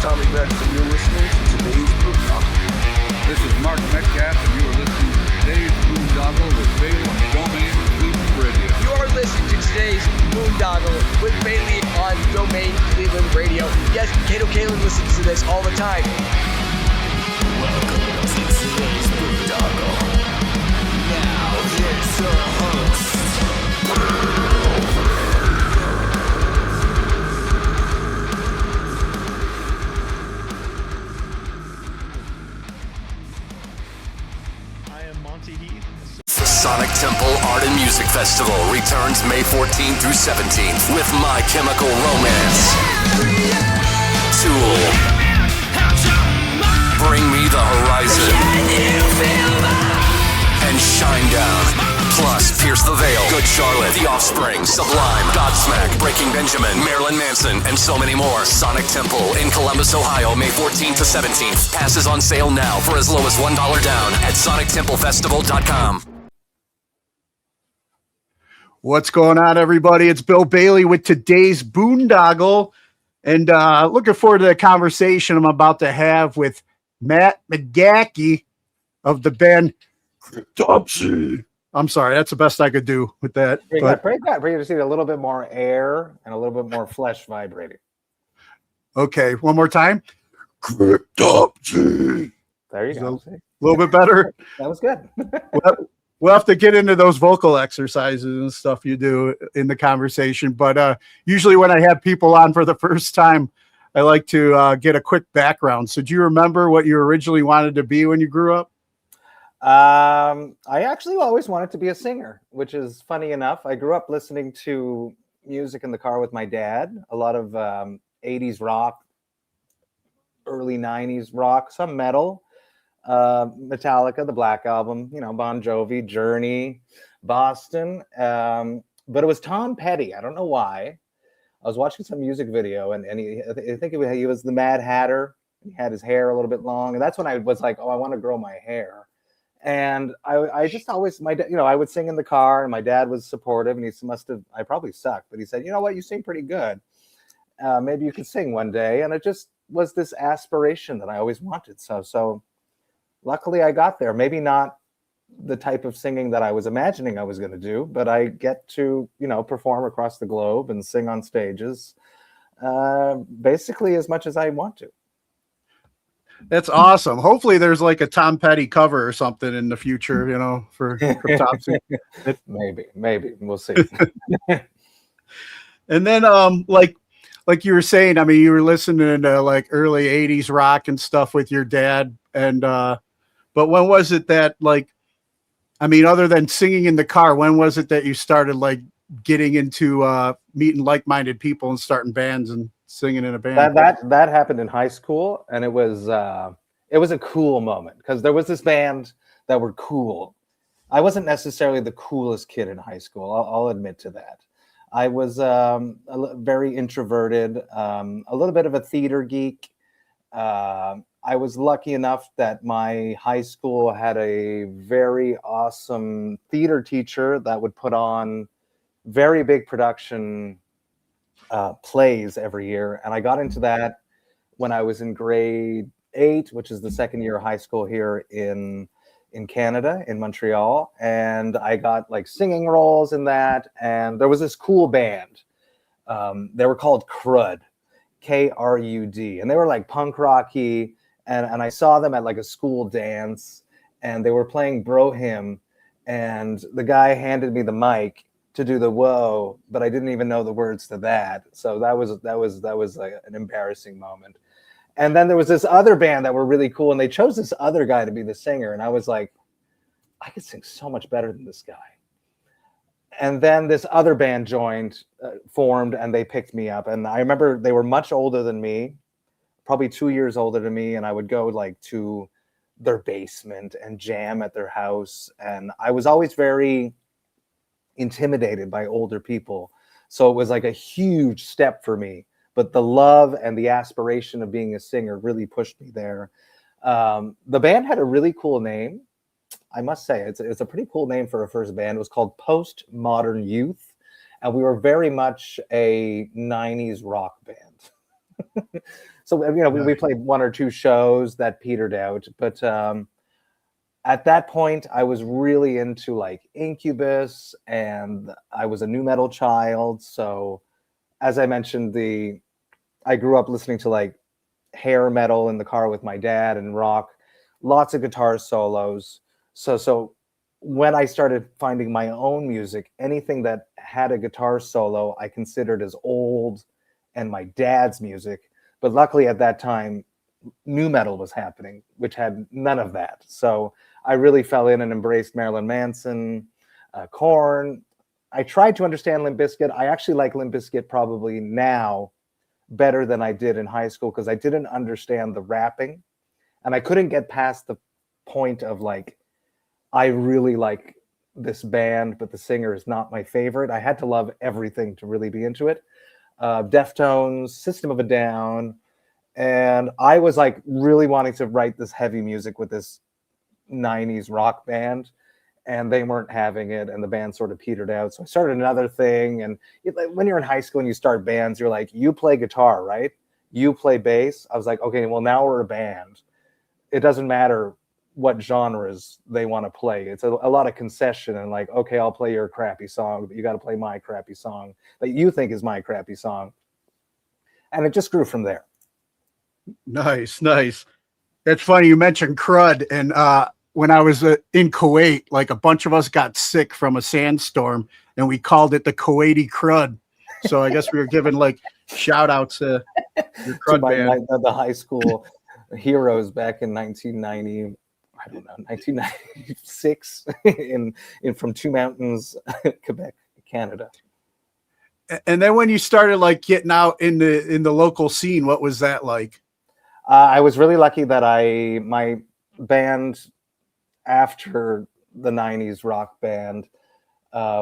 Tommy Rex, and you're listening to today's Boondoggle. This is Matt McGachy, and you are listening to today's Boondoggle with Bailey on Domain Cleveland Radio. You are listening to today's Boondoggle with Bailey on Domain Cleveland Radio. Yes, Kato Kalin listens to this all the time. Welcome to today's Boondoggle. Now, here's your host. Sonic Temple Art and Music Festival returns May 14th through 17th with My Chemical Romance, Tool, Bring Me the Horizon, and Shinedown. Plus, Pierce the Veil, Good Charlotte, The Offspring, Sublime, Godsmack, Breaking Benjamin, Marilyn Manson, and so many more. Sonic Temple in Columbus, Ohio, May 14th to 17th. Passes on sale now for as low as $1 down at sonictemplefestival.com. What's going on, everybody? It's Bill Bailey with today's Boondoggle, and looking forward to the conversation I'm about to have with Matt McGachy of the band Cryptopsy. I'm sorry, that's the best I could do with that. Bring you to see a little bit more air and a little bit more flesh vibrating. Okay, one more time. Cryptopsy. There you go. A little bit better. That was good. We'll have to get into those vocal exercises and stuff you do in the conversation. But usually when I have people on for the first time, I like to get a quick background. So do you remember what you originally wanted to be when you grew up? I actually always wanted to be a singer, which is funny enough. I grew up listening to music in the car with my dad, a lot of 80s rock, early 90s rock, some metal. Metallica, the Black Album, Bon Jovi, Journey, Boston. But it was Tom Petty. I don't know why. I was watching some music video, and I think he was the Mad Hatter. He had his hair a little bit long, and that's when I was like, oh, I want to grow my hair. And I just always, I would sing in the car, and my dad was supportive, and I probably sucked, but he said, you know what, you sing pretty good. Maybe you could sing one day. And it just was this aspiration that I always wanted. So luckily I got there. Maybe not the type of singing that I was imagining I was going to do, but I get to, perform across the globe and sing on stages, basically as much as I want to. That's awesome. Hopefully there's like a Tom Petty cover or something in the future, for Cryptopsy. Maybe we'll see. And then, like you were saying, I mean, you were listening to like early 80s rock and stuff with your dad. And, but when was it that other than singing in the car, when was it that you started getting into meeting like-minded people and starting bands and singing in a band? That happened in high school, and it was a cool moment because there was this band that were cool. I wasn't necessarily the coolest kid in high school. I'll admit to that. I was very introverted, a little bit of a theater geek. I was lucky enough that my high school had a very awesome theater teacher that would put on very big production plays every year. And I got into that when I was in grade 8, which is the second year of high school here in Canada, in Montreal. And I got singing roles in that. And there was this cool band. They were called Crud, Krud. And they were punk rocky. And I saw them at a school dance, and they were playing Bro Hymn, and the guy handed me the mic to do the whoa, but I didn't even know the words to that. So that was an embarrassing moment. And then there was this other band that were really cool, and they chose this other guy to be the singer, and I was like, I could sing so much better than this guy. And then this other band formed, and they picked me up, and I remember they were much older than me. Probably 2 years older than me, and I would go to their basement and jam at their house. And I was always very intimidated by older people. So it was a huge step for me. But the love and the aspiration of being a singer really pushed me there. The band had a really cool name. I must say, it's a pretty cool name for a first band. It was called Postmodern Youth. And we were very much a 90s rock band. So, we played one or two shows that petered out, but at that point, I was really into like Incubus, and I was a nu metal child. So, as I mentioned, I grew up listening to like hair metal in the car with my dad and rock, lots of guitar solos. So when I started finding my own music, anything that had a guitar solo, I considered as old and my dad's music. But luckily at that time, nu metal was happening, which had none of that. So I really fell in and embraced Marilyn Manson, Korn. I tried to understand Limp Bizkit. I actually like Limp Bizkit probably now better than I did in high school because I didn't understand the rapping, and I couldn't get past the point of like, I really like this band, but the singer is not my favorite. I had to love everything to really be into it. Deftones, System of a Down, and I was like really wanting to write this heavy music with this 90s rock band, and they weren't having it, and the band sort of petered out. So I started another thing, and when you're in high school and you start bands, you're like, you play guitar, right? You play bass. I was like, okay, well, now we're a band. It doesn't matter what genres they want to play. It's a lot of concession, and like, okay, I'll play your crappy song, but you got to play my crappy song that you think is my crappy song. And it just grew from there. Nice. That's funny. You mentioned crud, and when I was in Kuwait, like a bunch of us got sick from a sandstorm, and we called it the Kuwaiti crud. So I guess we were giving like shout outs to your crud band. The high school heroes back in 1990. I don't know, 1996 in from Two Mountains, Quebec, Canada. And then when you started like getting out in the local scene, what was that like? I was really lucky that my band after the 90s rock band,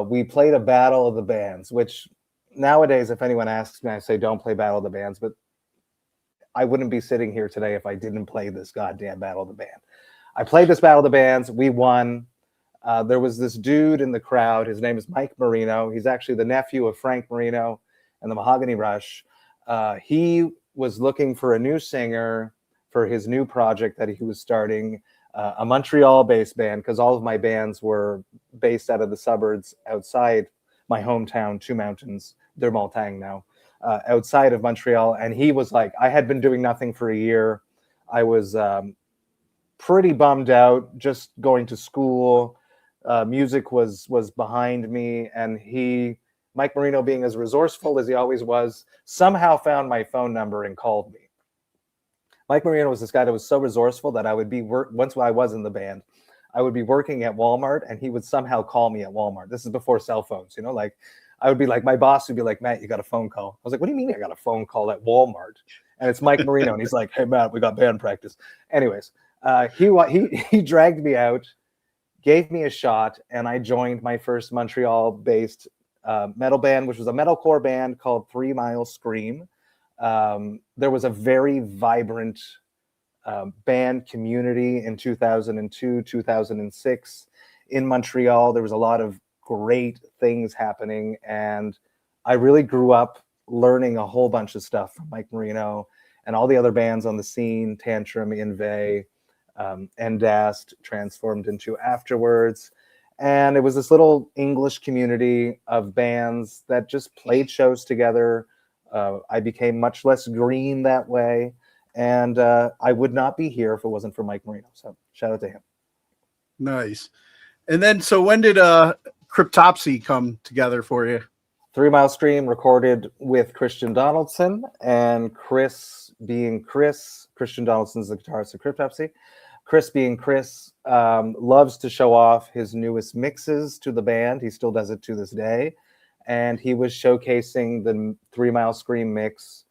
we played a battle of the bands, which nowadays, if anyone asks me, I say don't play battle of the bands, but I wouldn't be sitting here today if I didn't play this goddamn battle of the band. I played this battle of the bands. We won. There was this dude in the crowd. His name is Mike Marino. He's actually the nephew of Frank Marino and the Mahogany Rush. He was looking for a new singer for his new project that he was starting, a Montreal-based band, because all of my bands were based out of the suburbs outside my hometown, Two Mountains, Dermaltang now, outside of Montreal. And he was like, I had been doing nothing for a year. I was pretty bummed out, just going to school. Music was behind me, and Mike Marino, being as resourceful as he always was, somehow found my phone number and called me. Mike Marino was this guy that was so resourceful that I would be once I was in the band, I would be working at Walmart, and he would somehow call me at Walmart. This is before cell phones, like I would be like, my boss would be like, Matt, you got a phone call. I was like, what do you mean I got a phone call at Walmart? And it's Mike Marino, and he's like, hey Matt, we got band practice. Anyways, he dragged me out, gave me a shot, and I joined my first Montreal-based metal band, which was a metalcore band called 3 Mile Scream. There was a very vibrant band community in 2002, 2006 in Montreal. There was a lot of great things happening, and I really grew up learning a whole bunch of stuff from Mike Marino and all the other bands on the scene, Tantrum, Inve, Endast, transformed into Afterwards. And it was this little English community of bands that just played shows together. I became much less green that way. And I would not be here if it wasn't for Mike Marino. So shout out to him. Nice. And then, so when did Cryptopsy come together for you? 3 Mile Scream recorded with Christian Donaldson, and Chris being Chris, Christian Donaldson's the guitarist of Cryptopsy. Chris being Chris, loves to show off his newest mixes to the band. He still does it to this day. And he was showcasing the 3 Mile Scream mix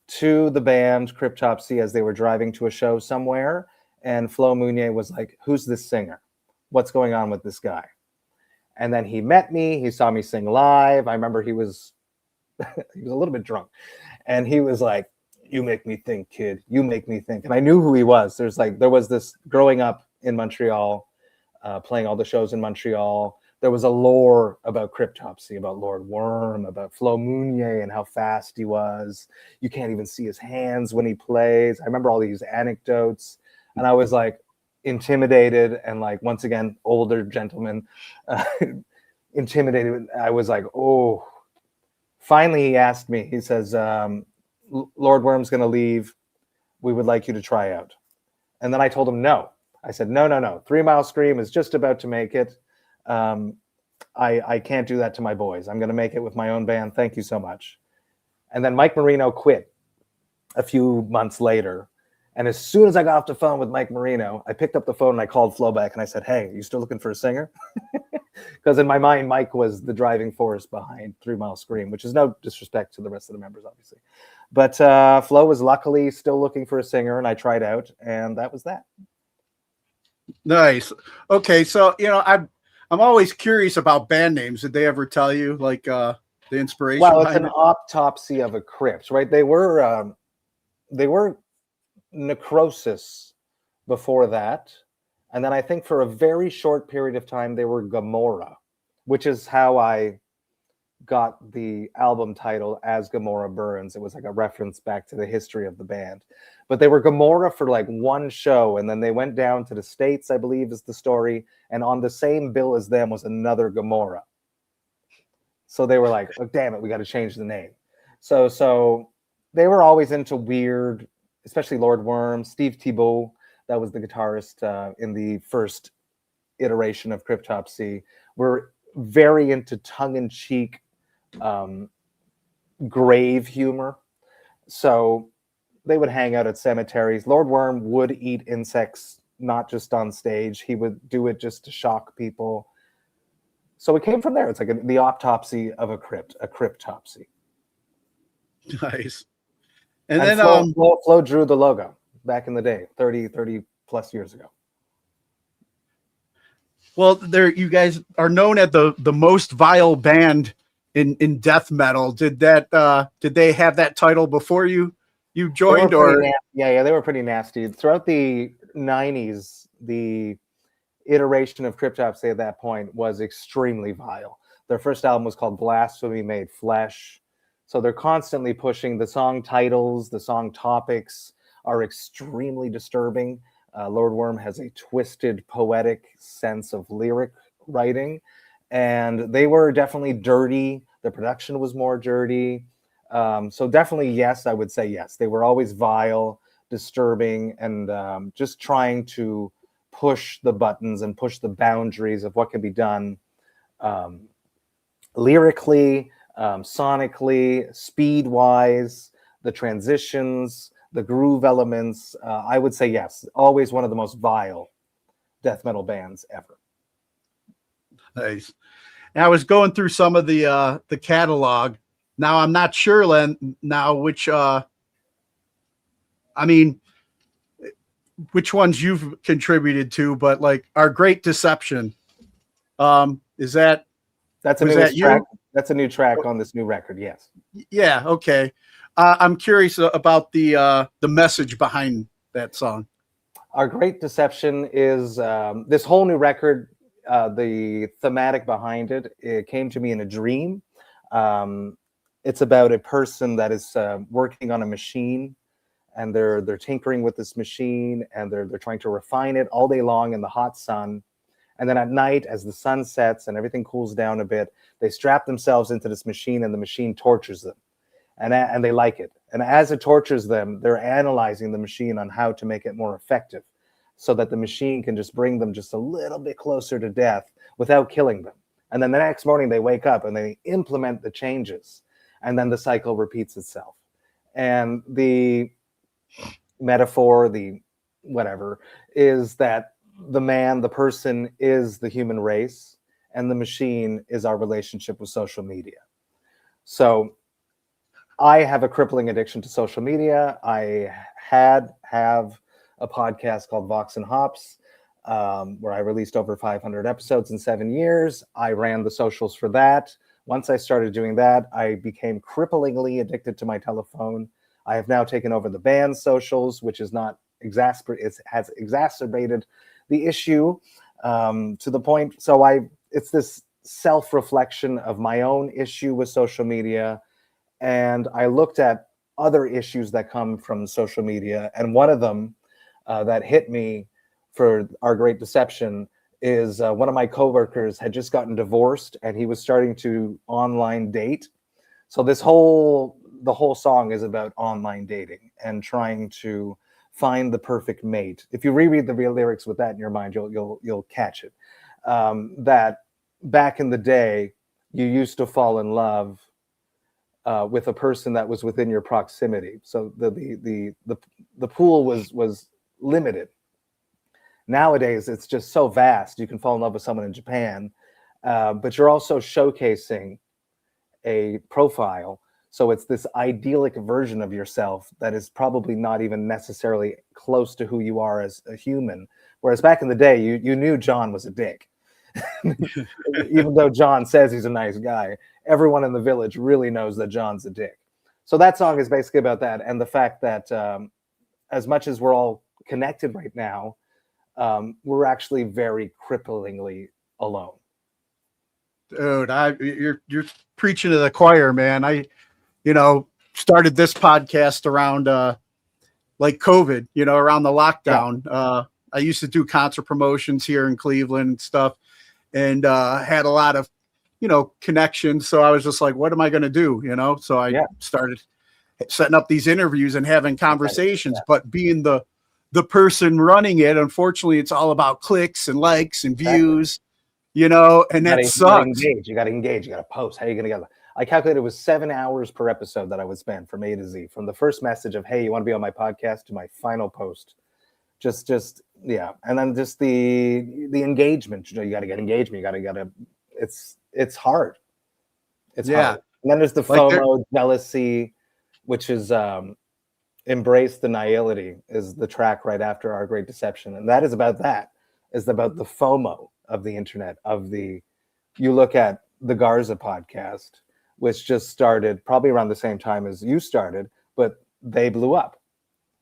to the band Cryptopsy as they were driving to a show somewhere. And Flo Mounier was like, who's this singer? What's going on with this guy? And then he met me. He saw me sing live. I remember he was a little bit drunk. And he was like, you make me think, kid. You make me think. And I knew who he was. There was this growing up in Montreal, playing all the shows in Montreal, there was a lore about Cryptopsy, about Lord Worm, about Flo Mounier and how fast he was. You can't even see his hands when he plays. I remember all these anecdotes, and I was like intimidated, and like, once again, older gentleman, intimidated. I was like, oh. Finally, he asked me, he says, Lord Worm's going to leave. We would like you to try out. And then I told him no. I said, no. 3 Mile Scream is just about to make it. I can't do that to my boys. I'm going to make it with my own band. Thank you so much. And then Mike Marino quit a few months later. And as soon as I got off the phone with Mike Marino, I picked up the phone and I called Flo back and I said, hey, you still looking for a singer? Because in my mind, Mike was the driving force behind 3 Mile Scream, which is no disrespect to the rest of the members, obviously. But Flo was luckily still looking for a singer, and I tried out, and that was that. Nice. Okay, so I'm always curious about band names. Did they ever tell you like the inspiration? Well, it's an autopsy of a crypt, right? They were Necrosis before that, and then I think for a very short period of time they were Gomorrah, which is how I got the album title As Gomorrah Burns. It was like a reference back to the history of the band. But they were Gomorrah for like one show, and then they went down to the States, I believe is the story, and on the same bill as them was another Gomorrah. So they were like, oh, damn it, we got to change the name. So they were always into weird, especially Lord Worm, Steve Thibault, that was the guitarist in the first iteration of Cryptopsy, were very into tongue-in-cheek grave humor. So they would hang out at cemeteries. Lord Worm would eat insects, not just on stage. He would do it just to shock people. So it came from there. It's like the autopsy of a cryptopsy. Nice. And then Flo drew the logo back in the day, 30 plus years ago. Well, you guys are known as the most vile band in death metal. Did they have that title before you joined, or? Yeah, they were pretty nasty. Throughout the 90s, the iteration of Cryptopsy at that point was extremely vile. Their first album was called Blasphemy Made Flesh. So they're constantly pushing the song titles, the song topics are extremely disturbing. Lord Worm has a twisted, poetic sense of lyric writing, and they were definitely dirty. The production was more dirty. So definitely, yes, I would say yes. They were always vile, disturbing, and just trying to push the buttons and push the boundaries of what can be done lyrically, sonically, speed-wise, the transitions, the groove elements. I would say yes, always one of the most vile death metal bands ever. Nice. And I was going through some of the catalog. Now I'm not sure, Len, now which which ones you've contributed to, but like Our Great Deception. That's a new track? That's a new track on this new record, yes. Yeah, okay. I'm curious about the message behind that song. Our Great Deception is this whole new record. The thematic behind it came to me in a dream. It's about a person that is working on a machine, and they're tinkering with this machine, and they're trying to refine it all day long in the hot sun. And then at night, as the sun sets and everything cools down a bit, they strap themselves into this machine, and the machine tortures them. And they like it. And as it tortures them, they're analyzing the machine on how to make it more effective so that the machine can just bring them just a little bit closer to death without killing them. And then the next morning they wake up and they implement the changes. And then the cycle repeats itself. And the metaphor, the whatever, is that the person is the human race, and the machine is our relationship with social media. So I have a crippling addiction to social media. I have a podcast called Vox and Hops, where I released over 500 episodes in 7 years. I ran the socials for that. Once I started doing that, I became cripplingly addicted to my telephone. I have now taken over the band's socials, which is not it has exacerbated the issue to the point. So it's this self-reflection of my own issue with social media, and I looked at other issues that come from social media, and one of them that hit me for Our Great Deception is one of my coworkers had just gotten divorced, and he was starting to online date. So the whole song is about online dating and trying to find the perfect mate. If you reread the real lyrics with that in your mind, you'll catch it. That back in the day, you used to fall in love with a person that was within your proximity. So the pool was limited. Nowadays, it's just so vast. You can fall in love with someone in Japan, but you're also showcasing a profile. So it's this idyllic version of yourself that is probably not even necessarily close to who you are as a human. Whereas back in the day, you knew John was a dick. Even though John says he's a nice guy, everyone in the village really knows that John's a dick. So that song is basically about that, and the fact that as much as we're all connected right now, we're actually very cripplingly alone. Dude, you're preaching to the choir, man. I started this podcast around like COVID, around the lockdown. Yeah. I used to do concert promotions here in Cleveland and stuff, and had a lot of connections. So I was just like, what am I going to do? So I started setting up these interviews and having conversations, but being the person running it, unfortunately, it's all about clicks and likes and views, and that sucks. You got to engage. You got to post. How are you going to get? I calculated it was 7 hours per episode that I would spend from A to Z, from the first message of, hey, you want to be on my podcast, to my final post. Just and then just the engagement. You got to get engagement. You got to. It's hard. It's hard. And then there's the FOMO, jealousy, which is Embrace the Nihility is the track right after Our Great Deception, and that is about that. Is about the FOMO of the internet. You look at the Garza podcast, which just started probably around the same time as you started, but they blew up.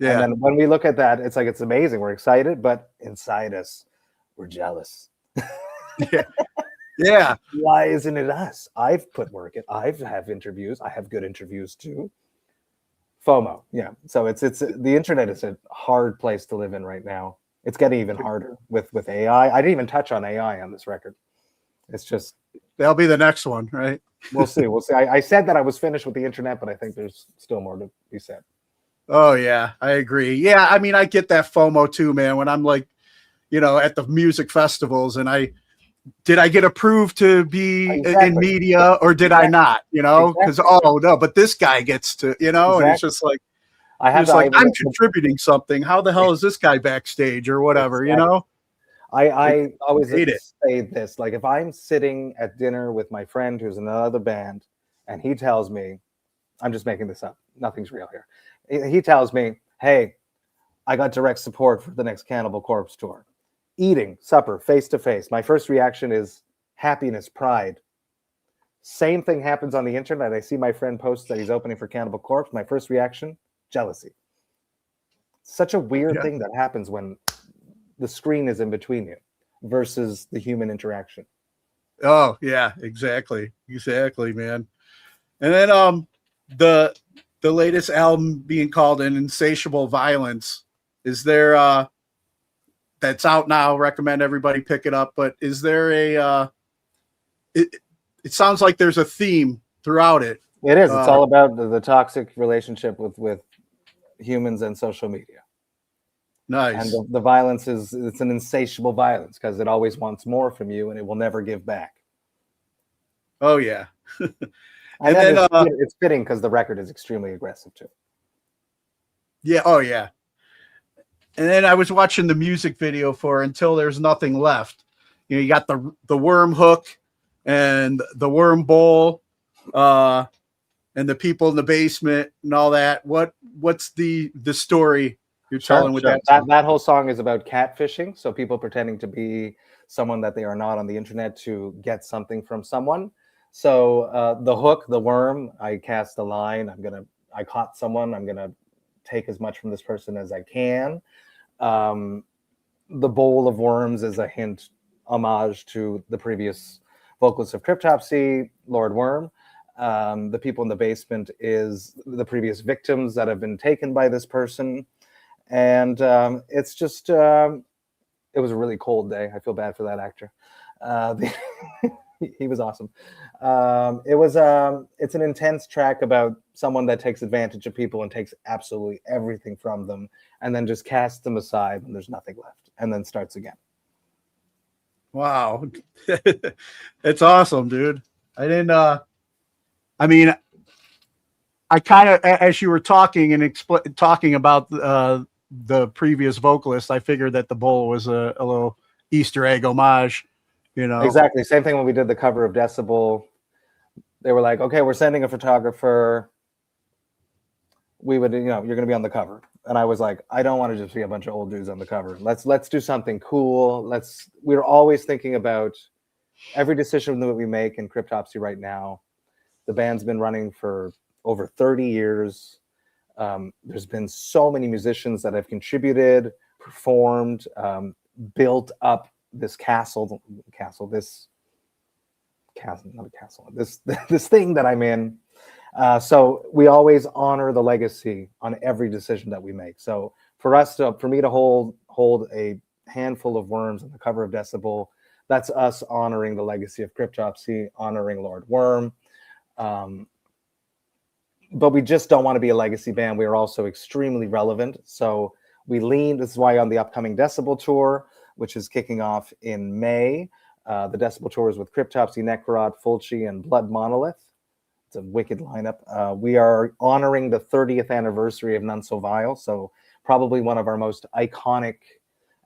Yeah. And then when we look at that, it's like, it's amazing. We're excited, but inside us, we're jealous. Yeah. Why isn't it us? I've put work in. I have interviews. I have good interviews too. FOMO. Yeah. So it's the internet is a hard place to live in right now. It's getting even harder with AI. I didn't even touch on AI on this record. It's just, that'll be the next one, right? We'll see. I said that I was finished with the internet, but I think there's still more to be said. Oh yeah, I agree. Yeah, I mean, I get that FOMO too, man. When I'm like, at the music festivals, and did I get approved to be in media, or did I not? Because no, but this guy gets to, and it's just like, I'm contributing something. How the hell is this guy backstage or whatever? I always say this, like, if I'm sitting at dinner with my friend who's in another band, and he tells me, I'm just making this up, nothing's real here. He tells me, hey, I got direct support for the next Cannibal Corpse tour. Eating supper face to face. My first reaction is happiness, pride. Same thing happens on the internet. I see my friend post that he's opening for Cannibal Corpse. My first reaction, jealousy. Such a weird thing that happens when the screen is in between you versus the human interaction. Oh yeah, exactly, man. And then the latest album being called An Insatiable Violence, is there that's out now, recommend everybody pick it up, but is there it sounds like there's a theme throughout it. It is. It's all about the toxic relationship with humans and social media. Nice. And the violence it's an insatiable violence because it always wants more from you and it will never give back. Oh yeah. And then it's fitting because the record is extremely aggressive too. Yeah. Oh yeah. And then I was watching the music video for Until There's Nothing Left. You got the worm hook and the worm bowl, and the people in the basement and all that. What's the story you're telling with that? That whole song is about catfishing. So people pretending to be someone that they are not on the internet to get something from someone. So the hook, the worm, I cast a line. I caught someone. I'm gonna take as much from this person as I can. The bowl of worms is a hint, homage to the previous vocalist of Cryptopsy, Lord Worm. The people in the basement is the previous victims that have been taken by this person. And it's just, it was a really cold day. I feel bad for that actor. He was awesome. It's an intense track about someone that takes advantage of people and takes absolutely everything from them and then just casts them aside when there's nothing left and then starts again. Wow. It's awesome, dude. I didn't, I mean, I kind of, as you were talking and talking about the previous vocalist, I figured that the bowl was a little Easter egg homage, you know. Exactly. Same thing when we did the cover of Decibel. They were like, okay, we're sending a photographer. We would, you're going to be on the cover. And I was like, I don't want to just be a bunch of old dudes on the cover. Let's do something cool. We're always thinking about every decision that we make in Cryptopsy right now. The band's been running for over 30 years. There's been so many musicians that have contributed, performed, built up this this thing that I'm in. So we always honor the legacy on every decision that we make. So for me to hold a handful of worms on the cover of Decibel, that's us honoring the legacy of Cryptopsy, honoring Lord Worm. But we just don't want to be a legacy band. We are also extremely relevant. So this is why on the upcoming Decibel tour, which is kicking off in May, the Decibel tour is with Cryptopsy, Necrot, Fulci, and Blood Monolith. It's a wicked lineup. We are honoring the 30th anniversary of None So Vile. So probably one of our most iconic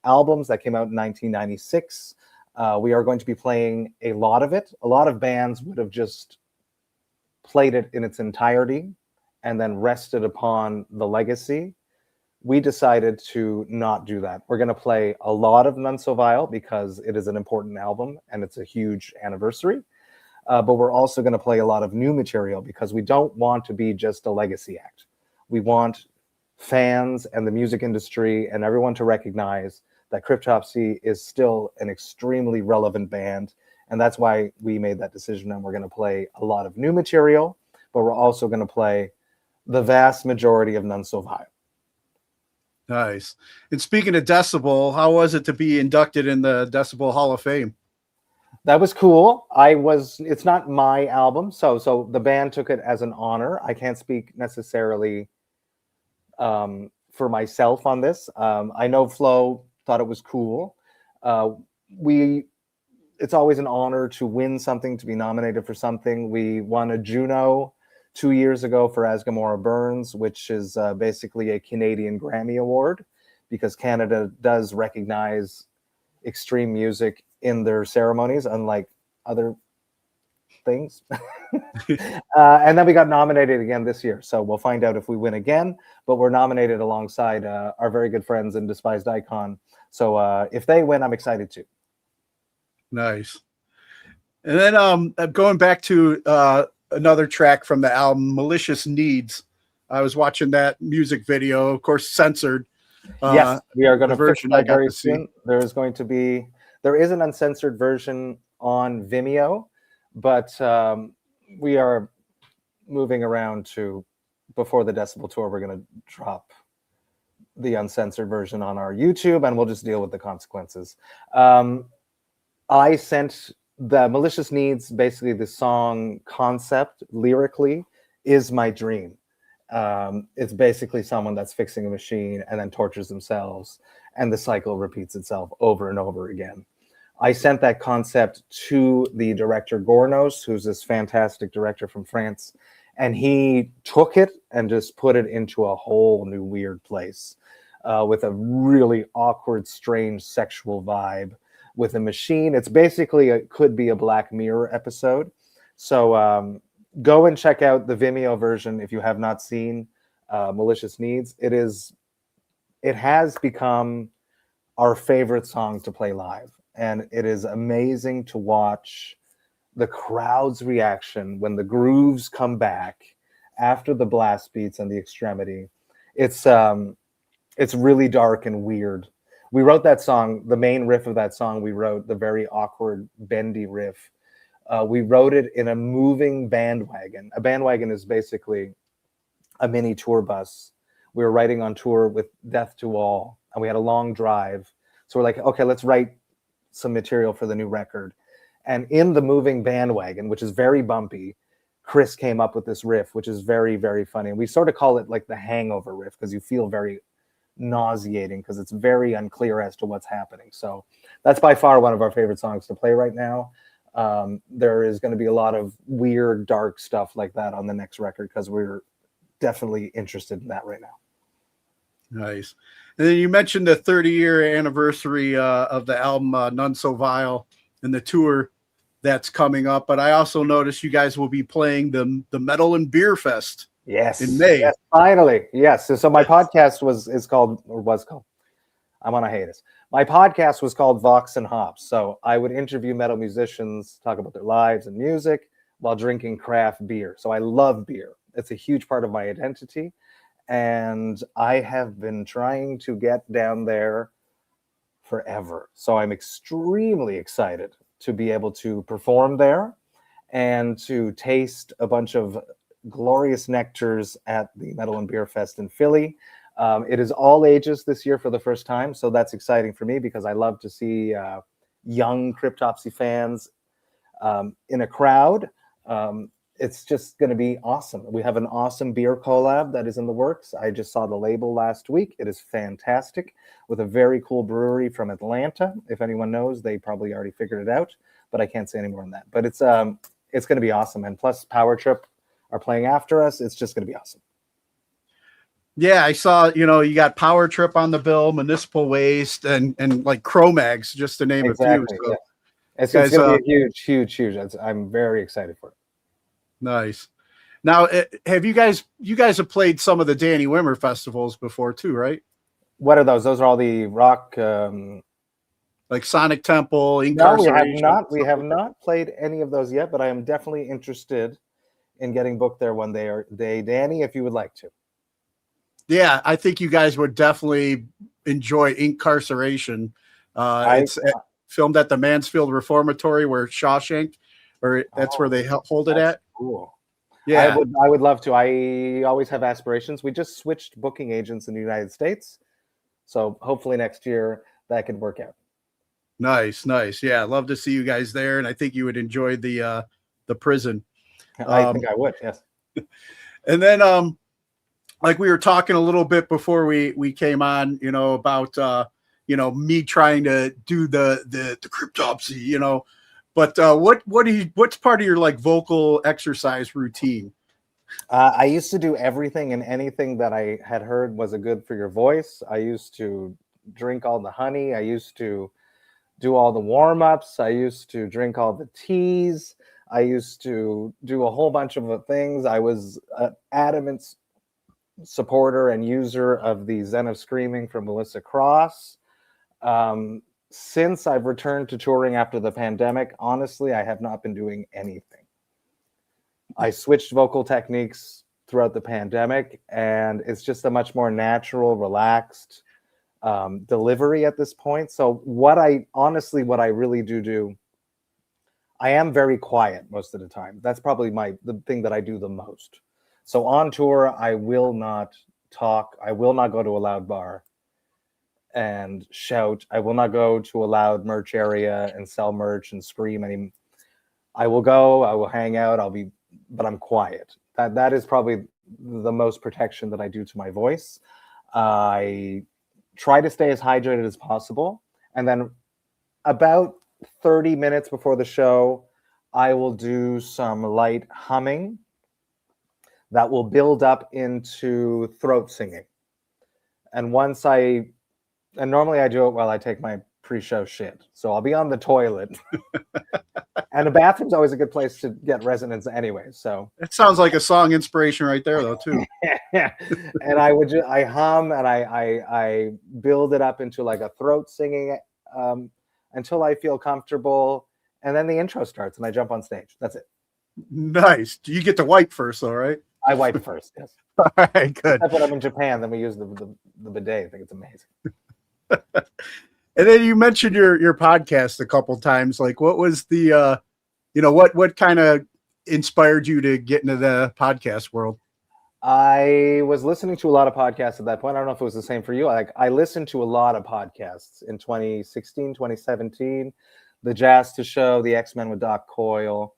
albums that came out in 1996. We are going to be playing a lot of it. A lot of bands would have just played it in its entirety and then rested upon the legacy. We decided to not do that. We're going to play a lot of None So Vile because it is an important album and it's a huge anniversary. But we're also going to play a lot of new material because we don't want to be just a legacy act. We want fans and the music industry and everyone to recognize that Cryptopsy is still an extremely relevant band. And that's why we made that decision. And we're going to play a lot of new material, but we're also going to play the vast majority of None So Vile. Nice. And speaking of Decibel, how was it to be inducted in the Decibel Hall of Fame? That was cool. It's not my album. So the band took it as an honor. I can't speak necessarily for myself on this. I know Flo thought it was cool. It's always an honor to win something, to be nominated for something. We won a Juno 2 years ago for As Gomorrah Burns, which is basically a Canadian Grammy Award because Canada does recognize extreme music in their ceremonies, unlike other things. And then we got nominated again this year. So we'll find out if we win again, but we're nominated alongside our very good friends in Despised Icon. So if they win, I'm excited too. Nice. And then going back to another track from the album, Malicious Needs. I was watching that music video, of course, censored. Yes, we are going to fix that very to soon. There is an uncensored version on Vimeo, but we are moving around to, before the Decibel tour, we're going to drop the uncensored version on our YouTube, and we'll just deal with the consequences. I sent the Malicious Needs, basically the song concept lyrically is my dream. It's basically someone that's fixing a machine and then tortures themselves, and the cycle repeats itself over and over again. I sent that concept to the director Gornos, who's this fantastic director from France, and he took it and just put it into a whole new weird place with a really awkward, strange sexual vibe with a machine. It's basically could be a Black Mirror episode. So go and check out the Vimeo version if you have not seen Malicious Needs. It has become our favorite song to play live, and it is amazing to watch the crowd's reaction when the grooves come back after the blast beats and the extremity. It's really dark and weird. We wrote that song, the main riff of that song, we wrote the very awkward, bendy riff We wrote it in a moving bandwagon. A bandwagon is basically a mini tour bus. We were writing on tour with Death to All, and we had a long drive. So we're like, okay, let's write some material for the new record. And in the moving bandwagon, which is very bumpy, Chris came up with this riff, which is very, very funny. And we sort of call it like the hangover riff because you feel very nauseating because it's very unclear as to what's happening. So that's by far one of our favorite songs to play right now. There is going to be a lot of weird, dark stuff like that on the next record because we're definitely interested in that right now. Nice. And then you mentioned the 30-year anniversary of the album None So Vile and the tour that's coming up. But I also noticed you guys will be playing the Metal and Beer Fest. Yes. In May. Yes, finally. Yes. So my podcast was called. I'm on a hiatus. My podcast was called Vox and Hops. So I would interview metal musicians, talk about their lives and music while drinking craft beer. So I love beer. It's a huge part of my identity. And I have been trying to get down there forever. So I'm extremely excited to be able to perform there and to taste a bunch of glorious nectars at the Metal and Beer Fest in Philly. It is all ages this year for the first time, so that's exciting for me because I love to see young Cryptopsy fans in a crowd. It's just going to be awesome. We have an awesome beer collab that is in the works. I just saw the label last week. It is fantastic with a very cool brewery from Atlanta. If anyone knows, they probably already figured it out, but I can't say any more than that. But it's going to be awesome. And plus Power Trip are playing after us. It's just going to be awesome. Yeah, I saw, you got Power Trip on the bill, Municipal Waste, and like Cro-Mags, just to name a few. So yeah. It's going to be a huge. I'm very excited for it. Nice. Now, have you guys have played some of the Danny Wimmer festivals before too, right? What are those? Those are all the rock, like Sonic Temple, Incarceration. No, we have not played any of those yet, but I am definitely interested in getting booked there one day, Danny, if you would like to. Yeah, I think you guys would definitely enjoy Incarceration. It's filmed at the Mansfield Reformatory where Shawshank, or that's where they hold it at. Cool. Yeah, I would love to. I always have aspirations. We just switched booking agents in the United States, so hopefully next year that could work out. Nice. Yeah, I'd love to see you guys there, and I think you would enjoy the prison. I think I would. Yes. And then, like we were talking a little bit before we came on, about me trying to do the Cryptopsy, but what's part of your like vocal exercise routine? I used to do everything and anything that I had heard was a good for your voice. I used to drink all the honey. I used to do all the warm-ups. I used to drink all the teas. I used to do a whole bunch of things. I was an adamant supporter and user of the Zen of Screaming from Melissa Cross. Since I've returned to touring after the pandemic, honestly, I have not been doing anything. I switched vocal techniques throughout the pandemic, and it's just a much more natural, relaxed delivery at this point. So what I really do, I am very quiet most of the time. That's probably the thing that I do the most. So on tour, I will not talk. I will not go to a loud bar and shout. I will not go to a loud merch area and sell merch and scream. I will go, I will hang out, but I'm quiet. That is probably the most protection that I do to my voice. I try to stay as hydrated as possible. And then about 30 minutes before the show, I will do some light humming that will build up into throat singing. And normally I do it while I take my pre-show shit. So I'll be on the toilet. And the bathroom's always a good place to get resonance anyway. So it sounds like a song inspiration right there though too. And I hum and I build it up into like a throat singing until I feel comfortable. And then the intro starts and I jump on stage. That's it. Nice. You get to wipe first though, right? I wipe first, yes. All right, good. That's when I'm in Japan. Then we use the bidet. I think it's amazing. And then you mentioned your podcast a couple times. Like, what was the what kind of inspired you to get into the podcast world? I was listening to a lot of podcasts at that point. I don't know if it was the same for you. I listened to a lot of podcasts in 2016, 2017. The Jazz to Show, the X-Men with Doc Coyle.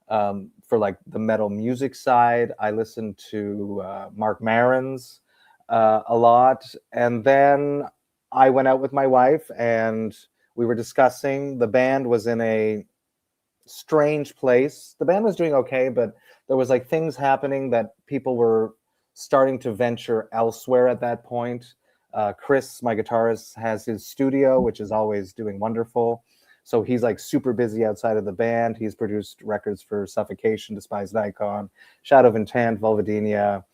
For like the metal music side, I listened to Mark Maron's a lot. And then I went out with my wife and we were discussing. The band was in a strange place. The band was doing okay, but there was like things happening that people were starting to venture elsewhere at that point. Chris, my guitarist, has his studio, which is always doing wonderful. So he's like super busy outside of the band. He's produced records for Suffocation, Despised Icon, Shadow of Intent, Vulvodynia,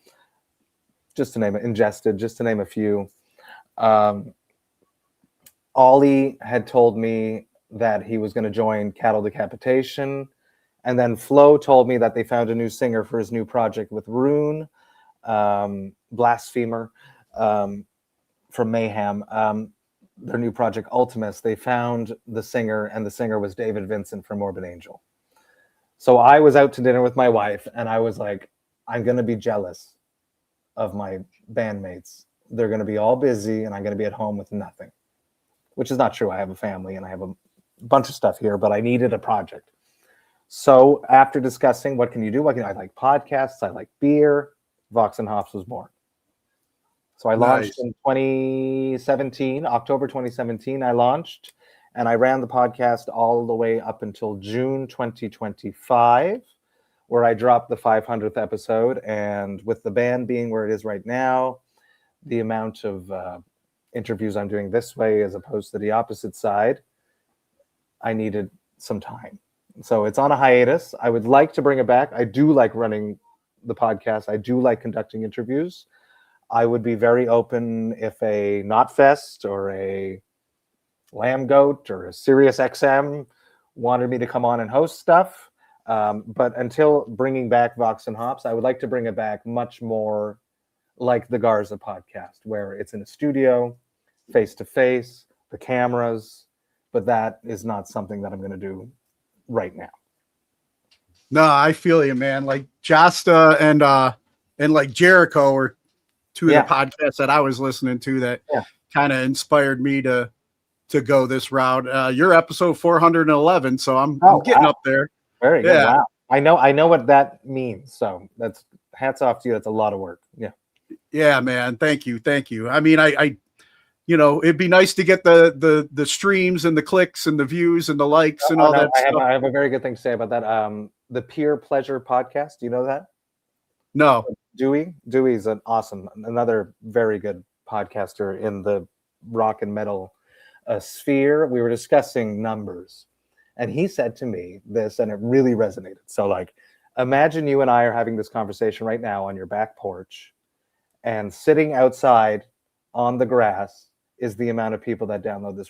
just to name it, Ingested, just to name a few. Ollie had told me that he was going to join Cattle Decapitation. And then Flo told me that they found a new singer for his new project with Rune, Blasphemer, from Mayhem. Their new project, Ultimus, they found the singer, and the singer was David Vincent from Morbid Angel. So I was out to dinner with my wife, and I was like, I'm going to be jealous of my bandmates. They're going to be all busy, and I'm going to be at home with nothing, which is not true. I have a family, and I have a bunch of stuff here, but I needed a project. So after discussing what can you do, I like podcasts, I like beer, Vox and Hops was born. So I launched in 2017, October 2017, I launched, and I ran the podcast all the way up until June 2025, where I dropped the 500th episode. And with the band being where it is right now, the amount of interviews I'm doing this way as opposed to the opposite side, I needed some time. So it's on a hiatus. I would like to bring it back. I do like running the podcast. I do like conducting interviews. I would be very open if a Knotfest or a Lamb Goat or a Sirius XM wanted me to come on and host stuff. But until bringing back Vox and Hops, I would like to bring it back much more like the Garza podcast, where it's in a studio, face-to-face, the cameras, but that is not something that I'm going to do right now. No, I feel you, man. Like Josta and like Jericho were two of the podcasts that I was listening to that kind of inspired me to go this route. You're episode 411, so I'm getting up there. Very good. Wow. I know what that means. So that's hats off to you. That's a lot of work. Yeah. Yeah, man. Thank you. I mean, I it'd be nice to get the streams and the clicks and the views and the likes and all that stuff. I have a very good thing to say about that. The Peer Pleasure podcast. Do you know that? No. Dewey's another very good podcaster in the rock and metal sphere. We were discussing numbers, and he said to me this, and it really resonated. So, like, imagine you and I are having this conversation right now on your back porch, and sitting outside on the grass is the amount of people that download this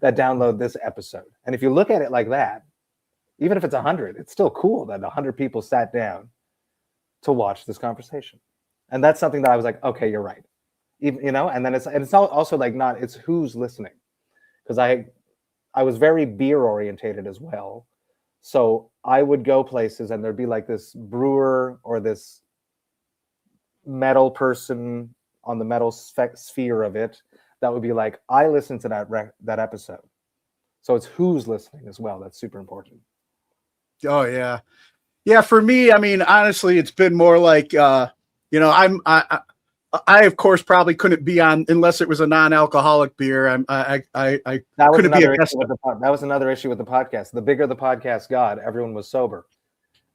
that download this episode. And if you look at it like that, even if it's 100, it's still cool that 100 people sat down to watch this conversation. And that's something that I was like, okay, you're right. Even, and then it's also like not, it's who's listening. Because I was very beer orientated as well. So I would go places and there'd be like this brewer or this metal person on the metal sphere of it that would be like, I listened to that episode. So it's who's listening as well. That's super important. Oh yeah. Yeah. For me, I mean, honestly, it's been more like, I of course probably couldn't be on unless it was a non-alcoholic beer. I couldn't be a guest. That was another issue with the podcast. The bigger the podcast got, everyone was sober.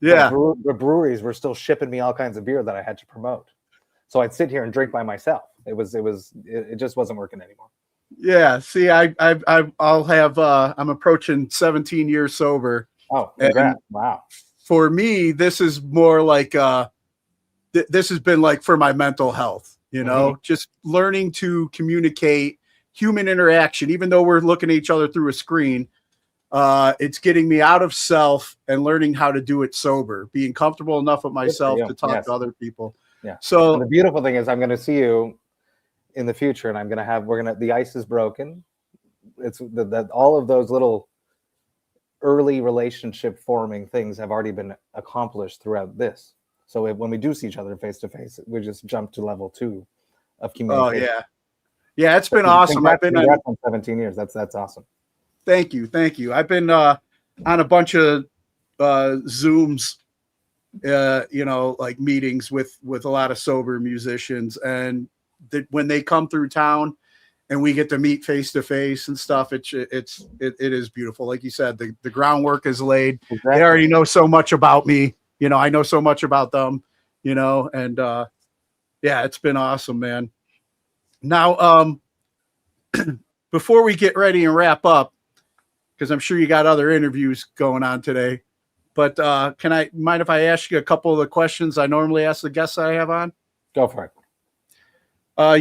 Yeah. The breweries were still shipping me all kinds of beer that I had to promote. So I'd sit here and drink by myself. It just wasn't working anymore. Yeah. See, I'll have, I'm approaching 17 years sober. Oh, congrats. Wow. For me, this is more like, this has been like for my mental health, just learning to communicate human interaction, even though we're looking at each other through a screen. It's getting me out of self and learning how to do it sober, being comfortable enough with myself to talk to other people. Yeah. So and the beautiful thing is I'm going to see you in the future, and the ice is broken. It's all of those little early relationship forming things have already been accomplished throughout this. So when we do see each other face to face, we just jump to level 2 of Oh communication. yeah, yeah. It's been awesome. I've been on 17 years. That's awesome. Thank you. I've been on a bunch of Zooms, like meetings with a lot of sober musicians, and when they come through town and we get to meet face to face and stuff, it is beautiful. Like you said, the groundwork is laid. Exactly. They already know so much about me. I know so much about them. And yeah, it's been awesome, man. Now, before we get ready and wrap up, because I'm sure you got other interviews going on today, but can I mind if I ask you a couple of the questions I normally ask the guests I have on? Go for it.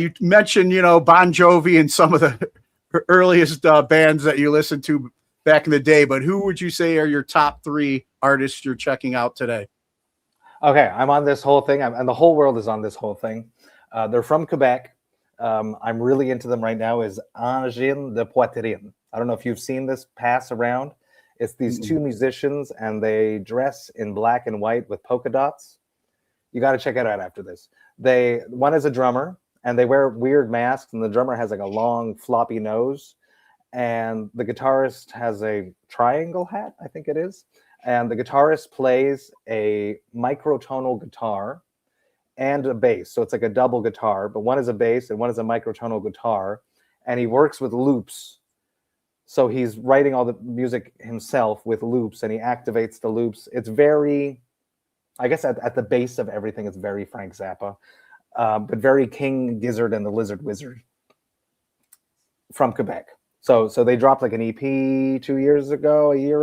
You mentioned, Bon Jovi and some of the earliest bands that you listened to back in the day, but who would you say are your top 3 artists you're checking out today? Okay, I'm on this whole thing, and the whole world is on this whole thing. They're from Quebec. I'm really into them right now. Is Angine de Poitrine. I don't know if you've seen this pass around. It's these 2 musicians, and they dress in black and white with polka dots. You got to check it out after this. One is a drummer, and they wear weird masks, and the drummer has like a long floppy nose, and the guitarist has a triangle hat, I think it is, and the guitarist plays a microtonal guitar and a bass, so it's like a double guitar, but one is a bass and one is a microtonal guitar, and he works with loops. So he's writing all the music himself with loops, and he activates the loops. It's very, I guess at the base of everything, it's very Frank Zappa. But very King Gizzard and the Lizard Wizard from Quebec. So they dropped like an EP a year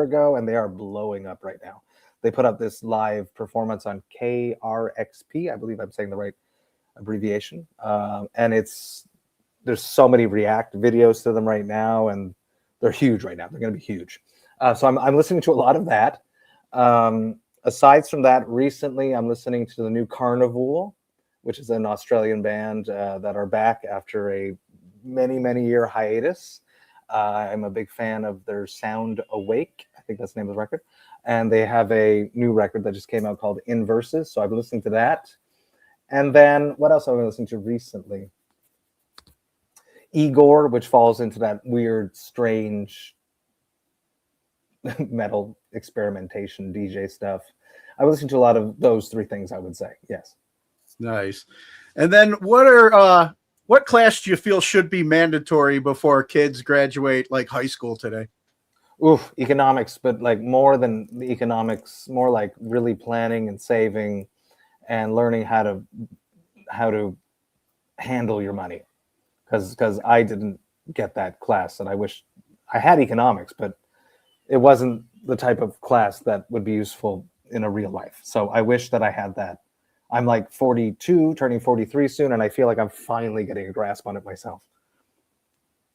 ago, and they are blowing up right now. They put up this live performance on KRXP. I believe I'm saying the right abbreviation. And there's so many React videos to them right now, and they're huge right now. They're going to be huge. So I'm listening to a lot of that. Aside from that, recently I'm listening to the new Carnival, which is an Australian band that are back after a many year hiatus. I'm a big fan of their Sound Awake. I think that's the name of the record. And they have a new record that just came out called Inverses. So I've been listening to that. And then what else have I been listening to recently? Igor, which falls into that weird, strange metal experimentation DJ stuff. I listen to a lot of those 3 things, I would say. Yes. Nice. And then what class do you feel should be mandatory before kids graduate like high school today? Oof, economics, but like more than the economics, more like really planning and saving and learning how to handle your money. Because I didn't get that class, and I wish I had economics, but it wasn't the type of class that would be useful in a real life. So I wish that I had that. I'm like 42, turning 43 soon, and I feel like I'm finally getting a grasp on it myself.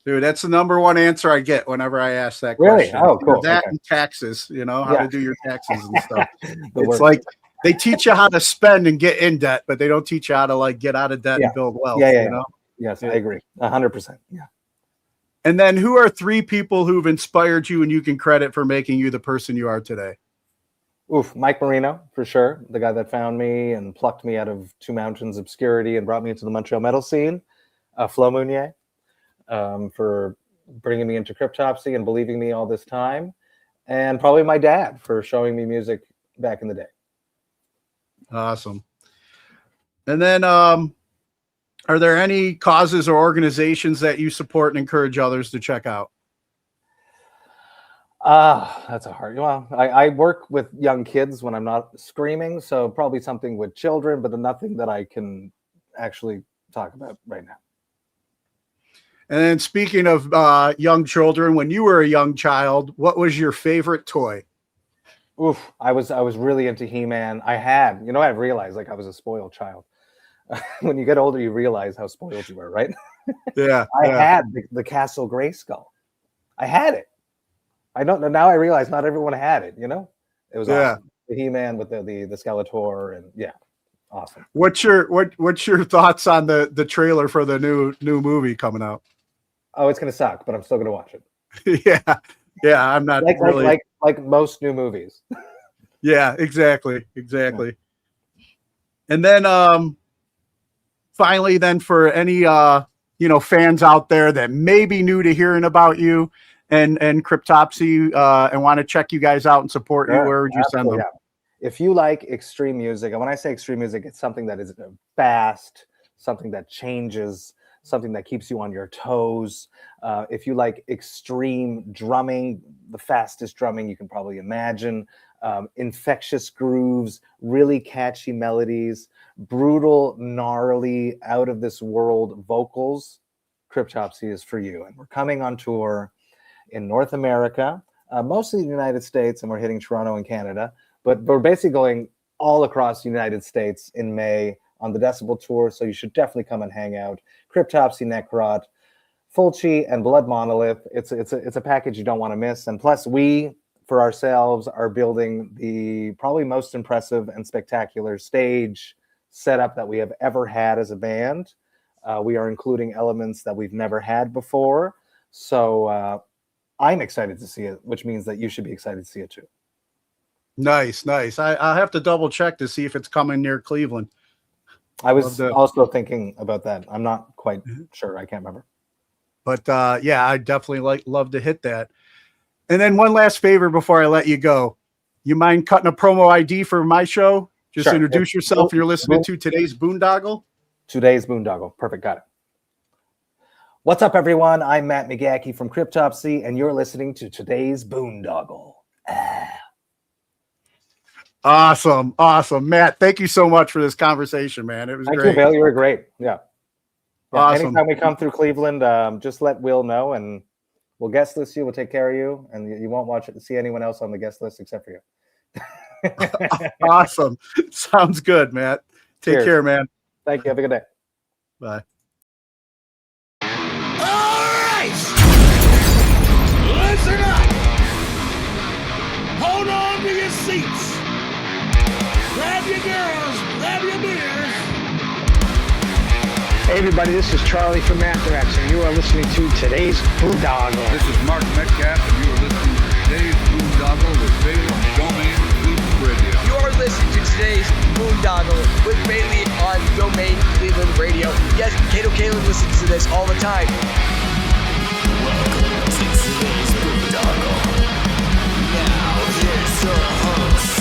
Dude, that's the number one answer I get whenever I ask that Really? question. Oh, cool. That Okay. and taxes, how to do your taxes and stuff. The It's worst. like they teach you how to spend and get in debt, but they don't teach you how to like get out of debt Yeah. and build wealth. Yeah. Yes, I agree. 100%. Yeah. And then who are 3 people who've inspired you and you can credit for making you the person you are today? Oof, Mike Marino, for sure. The guy that found me and plucked me out of Two Mountains obscurity and brought me into the Montreal metal scene. Flo Mounier, for bringing me into Cryptopsy and believing me all this time. And probably my dad for showing me music back in the day. Awesome. And then are there any causes or organizations that you support and encourage others to check out? That's a hard. Well, I work with young kids when I'm not screaming, so probably something with children, but nothing that I can actually talk about right now. And then speaking of young children, when you were a young child, what was your favorite toy? Oof, I was really into He-Man. I realized like I was a spoiled child. When you get older, you realize how spoiled you were, right? Yeah. I had the Castle Grayskull. I had it. I don't know. Now I realize not everyone had it, It was awesome. The He-Man with the Skeletor, and yeah, awesome. What's your thoughts on the trailer for the new movie coming out? Oh, it's gonna suck, but I'm still gonna watch it. Yeah. Yeah, I'm not really. Like most new movies. Yeah, exactly. And then finally, then for any fans out there that may be new to hearing about you and Cryptopsy and want to check you guys out and support you, where would you send them? Yeah. If you like extreme music, and when I say extreme music, it's something that is fast, something that changes, something that keeps you on your toes. If you like extreme drumming, the fastest drumming you can probably imagine, infectious grooves, really catchy melodies, brutal, gnarly, out of this world vocals, Cryptopsy is for you. And we're coming on tour in North America, mostly the United States, and we're hitting Toronto and Canada. But we're basically going all across the United States in May on the Decibel Tour, so you should definitely come and hang out. Cryptopsy, Necrot, Fulci, and Blood Monolith. It's a package you don't want to miss. And plus, we, for ourselves, are building the probably most impressive and spectacular stage setup that we have ever had as a band. We are including elements that we've never had before. So I'm excited to see it, which means that you should be excited to see it too. Nice. I'll have to double check to see if it's coming near Cleveland. I was also thinking about that. I'm not quite sure. I can't remember. But yeah, I definitely love to hit that. And then one last favor before I let you go. You mind cutting a promo ID for my show? Just Sure. introduce yourself. You're listening to today's Boondoggle. Today's Boondoggle. Perfect. Got it. What's up, everyone? I'm Matt McGachy from Cryptopsy, and you're listening to today's Boondoggle. Awesome. Matt, thank you so much for this conversation, man. It was great. Thank you, Bill. You were great. Yeah. Awesome. Anytime we come through Cleveland, just let Will know, and we'll guest list you. We'll take care of you, and you won't see anyone else on the guest list except for you. Awesome. Sounds good, Matt. Take Cheers. care, man. Thank you. Have a good day. Bye. All right! Listen up! Hold on to your seats. Grab your girls, grab your beers. Hey everybody, this is Charlie from Matt McGachy, and you are listening to today's Boondoggle. This is Mark Metcalf, and you are listening to today's Boondoggle with Bailey on Domain Cleveland Radio. You are listening to today's Boondoggle with Bailey on Domain Cleveland Radio. Yes, Kato Kalin listens to this all the time. Welcome to today's Boondoggle. Now here's your host.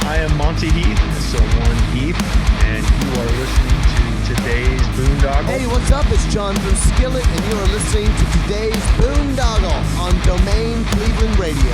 I am Monty Heath, so one Heath, and you are listening to today's Boondoggle. Hey, what's up? It's John from Skillet, and you are listening to today's Boondoggle on Domain Cleveland Radio.